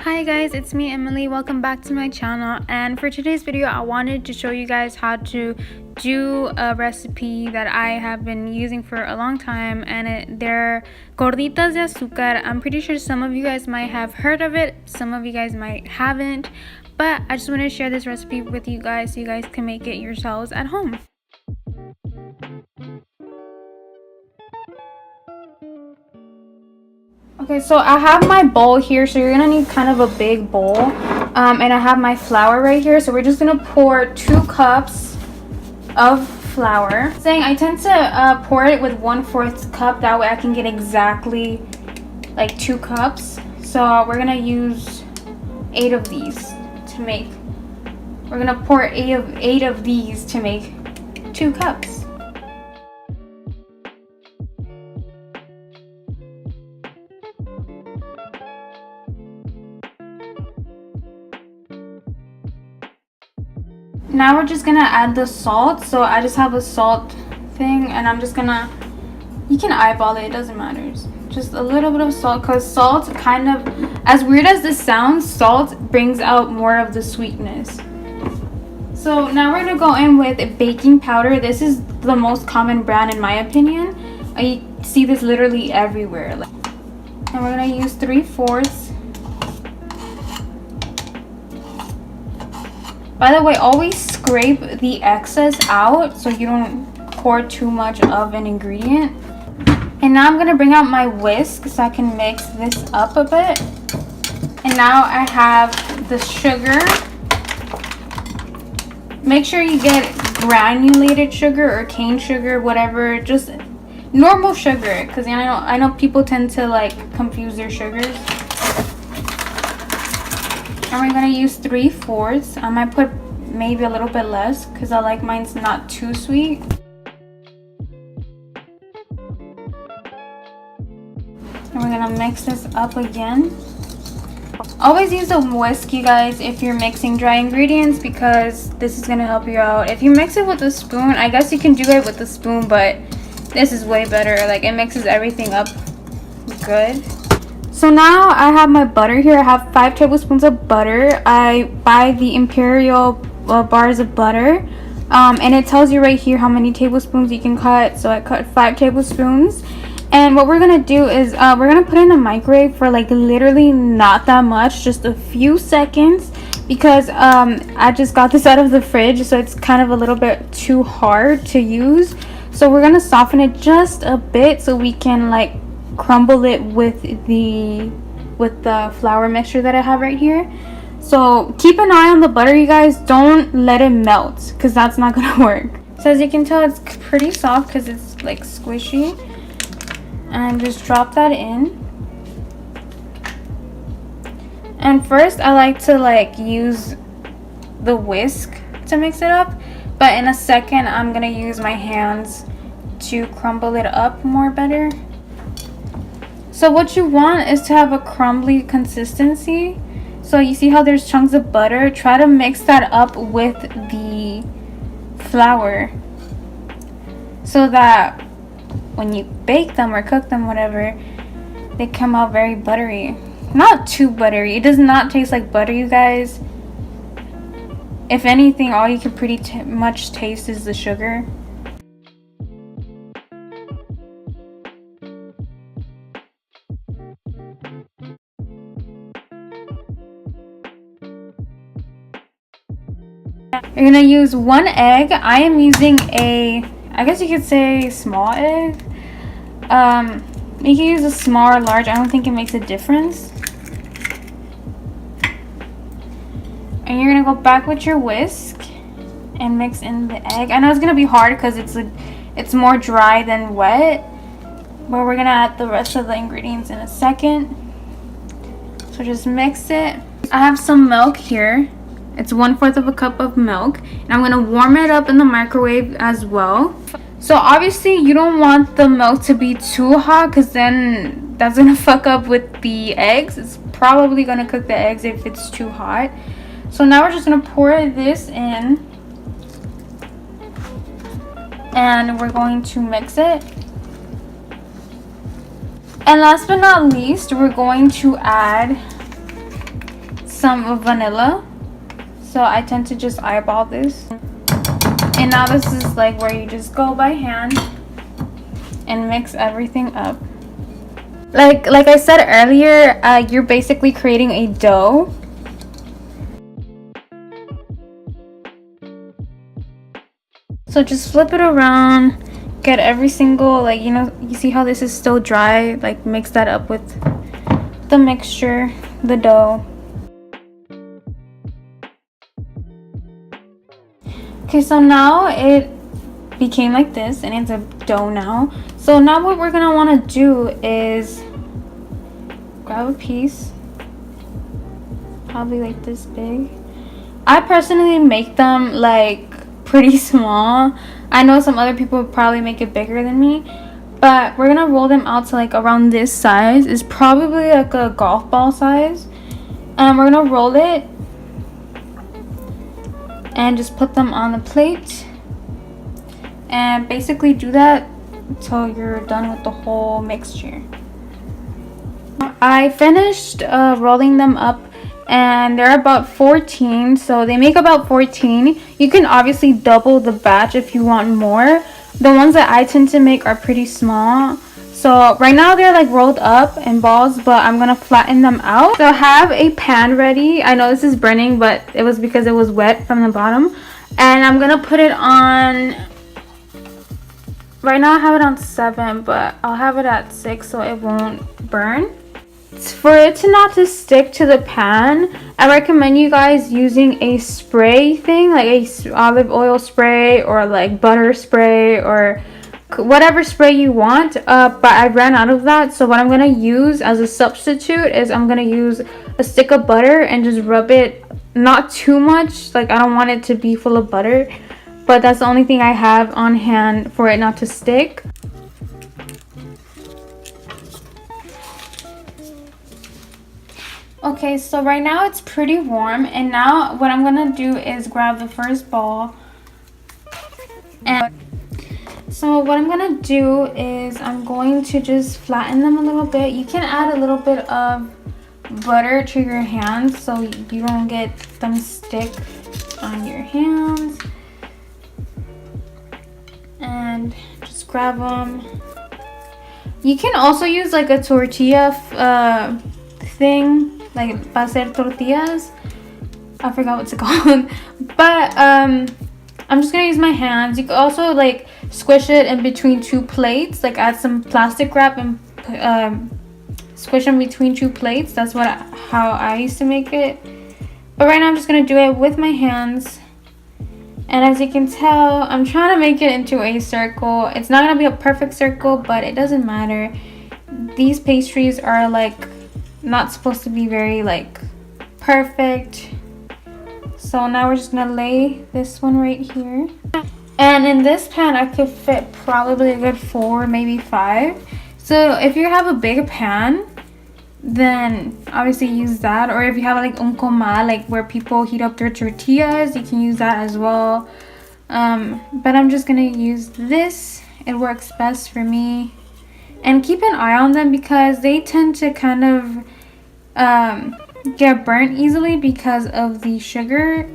Hi guys, it's me Emily. Welcome back to my channel, and for today's video I wanted to show you guys how to do a recipe that I have been using for a long time, and they're Gorditas de Azucar. I'm pretty sure some of you guys might have heard of it, some of you guys might haven't, but I just want to share this recipe with you guys so you guys can make it yourselves at home. Okay, so I have my bowl here, so you're gonna need kind of a big bowl, and I have my flour right here, so we're just gonna pour 2 cups of flour. I tend to pour it with 1/4 cup, that way I can get exactly like 2 cups. So we're gonna use 8 of these to make, we're gonna pour 8 of these to make 2 cups. Now we're just gonna add the salt. So I just have a salt thing, and I'm just gonna, you can eyeball it, it doesn't matter, just a little bit of salt, because salt, kind of, as weird as this sounds, salt brings out more of the sweetness. So now we're gonna go in with baking powder. This is the most common brand in my opinion. I see this literally everywhere. And we're gonna use 3/4. By the way, always scrape the excess out so you don't pour too much of an ingredient. And now I'm gonna bring out my whisk so I can mix this up a bit. And now I have the sugar. Make sure you get granulated sugar or cane sugar, whatever, just normal sugar, because I know people tend to like confuse their sugars. And we're gonna use 3/4. I might put maybe a little bit less because I like mine's not too sweet. And we're gonna mix this up again. Always use a whisk, you guys, if you're mixing dry ingredients, because this is gonna help you out. If you mix it with a spoon, I guess you can do it with a spoon, but this is way better. Like, it mixes everything up good. So now I have my butter here. I have 5 tablespoons of butter. I buy the Imperial bars of butter, and it tells you right here how many tablespoons you can cut. So I cut 5 tablespoons. And what we're gonna do is we're gonna put it in the microwave for like literally not that much, just a few seconds, because I just got this out of the fridge, so it's kind of a little bit too hard to use. So we're gonna soften it just a bit so we can like crumble it with the flour mixture that I have right here. So keep an eye on the butter, you guys. Don't let it melt, because that's not gonna work. So as you can tell, it's pretty soft because it's like squishy. And just drop that in. And first I like to like use the whisk to mix it up, but in a second I'm gonna use my hands to crumble it up more better. So what you want is to have a crumbly consistency. So you see how there's chunks of butter? Try to mix that up with the flour so that when you bake them or cook them, whatever, they come out very buttery. Not too buttery. It does not taste like butter, you guys. If anything, all you can pretty much taste is the sugar. You're gonna use 1 egg. I am using a, I guess you could say, small egg. You can use a small or large. I don't think it makes a difference. And you're gonna go back with your whisk and mix in the egg. I know it's gonna be hard because it's more dry than wet, but we're gonna add the rest of the ingredients in a second. So just mix it. I have some milk here. It's 1/4 of a cup of milk, and I'm gonna warm it up in the microwave as well. So obviously you don't want the milk to be too hot, because then that's gonna fuck up with the eggs. It's probably gonna cook the eggs if it's too hot. So now we're just gonna pour this in, and we're going to mix it. And last but not least, we're going to add some vanilla. So I tend to just eyeball this. And now this is like where you just go by hand and mix everything up. Like I said earlier, you're basically creating a dough. So just flip it around, get every single, like, you know, you see how this is still dry, like mix that up with the mixture, the dough. Okay, so now it became like this and it's a dough now. So now what we're gonna want to do is grab a piece, probably like this big. I personally make them like pretty small. I know some other people would probably make it bigger than me, but we're gonna roll them out to like around this size. It's probably like a golf ball size, and we're gonna roll it and just put them on the plate and basically do that until you're done with the whole mixture. I finished rolling them up and they're about 14, so they make about 14. You can obviously double the batch if you want more. The ones that I tend to make are pretty small, so right now they're like rolled up in balls, but I'm gonna flatten them out. So have a pan ready. I know this is burning, but it was because it was wet from the bottom. And I'm gonna put it on, right now I have it on 7, but I'll have it at 6 so it won't burn. For it to not to stick to the pan, I recommend you guys using a spray thing, like a olive oil spray or like butter spray or whatever spray you want. But I ran out of that, so what I'm gonna use as a substitute is I'm gonna use a stick of butter and just rub it, not too much, like I don't want it to be full of butter, but that's the only thing I have on hand for it not to stick. Okay, so right now it's pretty warm, and now what I'm gonna do is grab the first ball. And so what I'm gonna do is I'm going to just flatten them a little bit. You can add a little bit of butter to your hands so you don't get them stick on your hands. And just grab them. You can also use like a tortilla thing, like para hacer tortillas. I forgot what's it called. But I'm just gonna use my hands. You can also like squish it in between two plates, like add some plastic wrap and squish them between two plates. That's how I used to make it. But right now I'm just gonna do it with my hands. And as you can tell, I'm trying to make it into a circle. It's not gonna be a perfect circle, but it doesn't matter. These pastries are like not supposed to be very like perfect. So now we're just gonna lay this one right here. And in this pan I could fit probably a good 4, maybe 5. So if you have a big pan, then obviously use that. Or if you have like un comal, like where people heat up their tortillas, you can use that as well. But I'm just gonna use this. It works best for me. And keep an eye on them because they tend to kind of get burnt easily because of the sugar.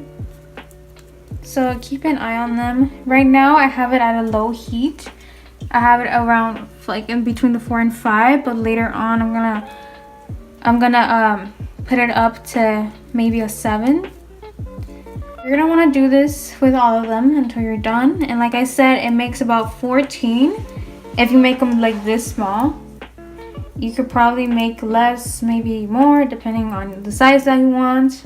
So keep an eye on them. Right now I have it at a low heat. I have it around like in between the 4 and 5, but later on I'm gonna put it up to maybe a 7. You're gonna want to do this with all of them until you're done. And like I said, it makes about 14 if you make them like this small. You could probably make less, maybe more, depending on the size that you want.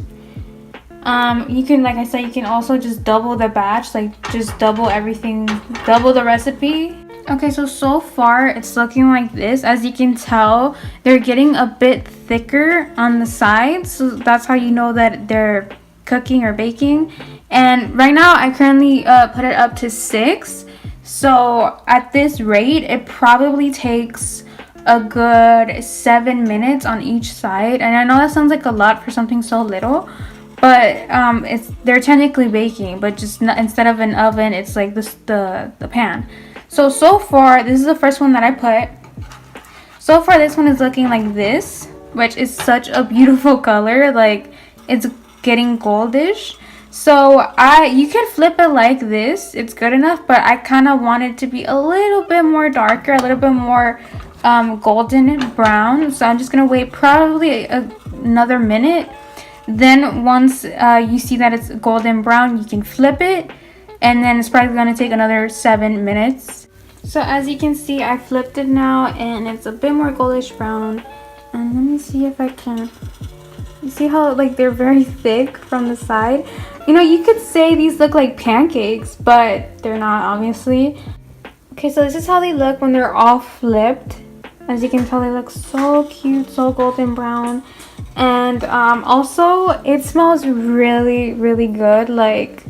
You can, like I said, you can also just double the batch, like just double everything, double the recipe. Okay, so far it's looking like this. As you can tell, they're getting a bit thicker on the sides, so that's how you know that they're cooking or baking. And right now I currently put it up to 6. So at this rate, it probably takes a good 7 minutes on each side. And I know that sounds like a lot for something so little, but they're technically baking, but just not, instead of an oven, it's like this the pan. So far this is the first one that I put. So far this one is looking like this, which is such a beautiful color. Like it's getting goldish. So you can flip it like this, it's good enough, but I kind of want it to be a little bit more darker, a little bit more golden brown. So I'm just gonna wait probably another minute. Then once you see that it's golden brown, you can flip it, and then it's probably gonna take another 7 minutes. So as you can see, I flipped it now and it's a bit more goldish brown. And let me see if I can, you see how like they're very thick from the side? You know, you could say these look like pancakes, but they're not, obviously. Okay, so this is how they look when they're all flipped. As you can tell, they look so cute, so golden brown. And also it smells really, really good. Like,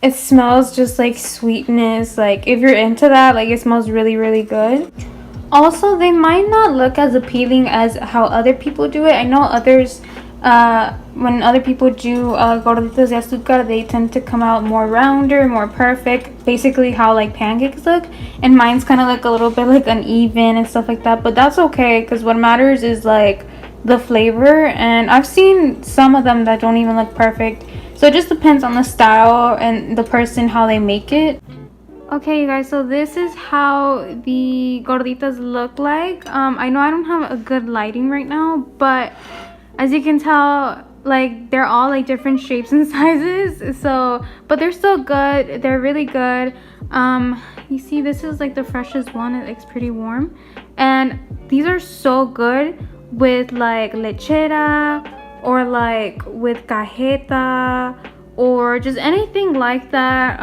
it smells just like sweetness. Like, if you're into that, like, it smells really, really good. Also, they might not look as appealing as how other people do it. I know others, when other people do gorditas de azúcar, they tend to come out more rounder, more perfect, basically how like pancakes look. And mine's kind of look a little bit like uneven and stuff like that, but that's okay, because what matters is like the flavor. And I've seen some of them that don't even look perfect, so it just depends on the style and the person, how they make it. Okay, you guys, so this is how the gorditas look like. I know I don't have a good lighting right now, but as you can tell, like, they're all like different shapes and sizes. So, but they're still good. They're really good. You see, this is like the freshest one. It looks pretty warm, and these are so good with like lechera, or like with cajeta, or just anything like that.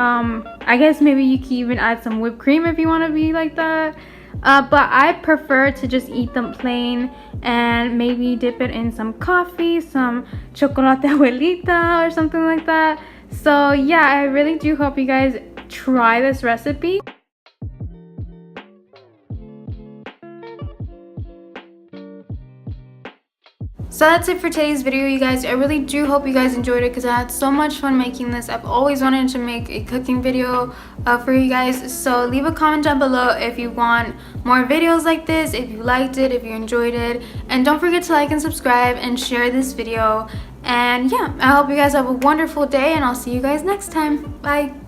I guess maybe you can even add some whipped cream if you want to be like that. But I prefer to just eat them plain, and maybe dip it in some coffee, some chocolate abuelita or something like that. So yeah, I really do hope you guys try this recipe. So that's it for today's video, you guys. I really do hope you guys enjoyed it, because I had so much fun making this. I've always wanted to make a cooking video for you guys. So leave a comment down below if you want more videos like this, if you liked it, if you enjoyed it. And don't forget to like and subscribe and share this video. And yeah, I hope you guys have a wonderful day, and I'll see you guys next time. Bye.